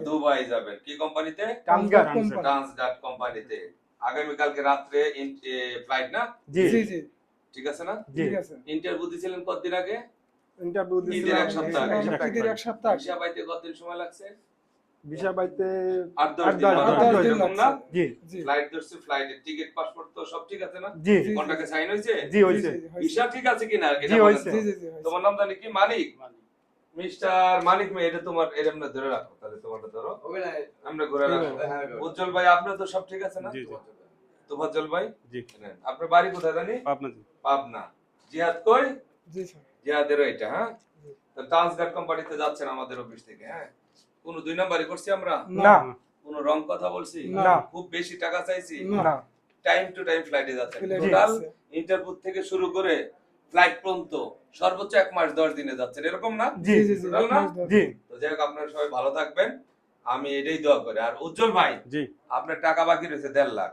Dubai যাবেন কি কোম্পানিতে? ট্রান্সগার্ড কোম্পানিতে। আগামী কালকে রাত্রে ফ্লাইট না? জি জি ঠিক আছে না? ঠিক আছে। ইন্টারভিউ দিছিলেন কতদিন আগে? ইন্টারভিউ ঈদের এক সপ্তাহ আগে। ঈদের এক সপ্তাহ আগে। ভিসা পাইতে কতদিন সময় লাগছে? ভিসা পাইতে 8-10 দিন না? জি ফ্লাইট ধরছে, ফ্লাইটের টিকিট পাসপোর্ট তো সব ঠিক আছে না? জি কন্ট্রাক্টে সাইন হইছে? জি হইছে। ভিসা ঠিক আছে কিনা? জি হইছে। তোমার নাম জানি কি? মালিক। মিস্টার মালিক মে, এটা তোমার এরকম না, ধরে রাখো তাহলে, তোমারটা ধরো, আমরা ঘুরে রাখবো। উজ্জ্বল ভাই আপনার তো সব ঠিক আছে না? জি জি। তোফাজ্জল ভাই জি। আপনার বাড়ি কোথায় জানি? পাবনা জি। পাবনা। জিহাদ কই? জি স্যার। জিহাদেরও এটা, হ্যাঁ। তো ট্রান্সগার্ড কোম্পানিতে যাচ্ছেন আমাদের অফিস থেকে, হ্যাঁ। কোন দুই নাম্বারই করছি আমরা? না। কোন রং কথা বলছি? না। খুব বেশি টাকা চাইছি? না। টাইম টু টাইম ফ্লাইটে যাচ্ছেন। টোটাল ইন্টারভিউ থেকে শুরু করে ফ্লাইট পর্যন্ত সর্বোচ্চ 1 মাস 10 দিনে যাচ্ছেন, এরকম না? জি জি টোটাল না? জি। তো যাই হোক, আপনারা সবাই ভালো থাকবেন, আমি এটাই দোয়া করি। আর উজ্জ্বল ভাই, জি, আপনার টাকা বাকি রয়েছে 1.5 লাখ।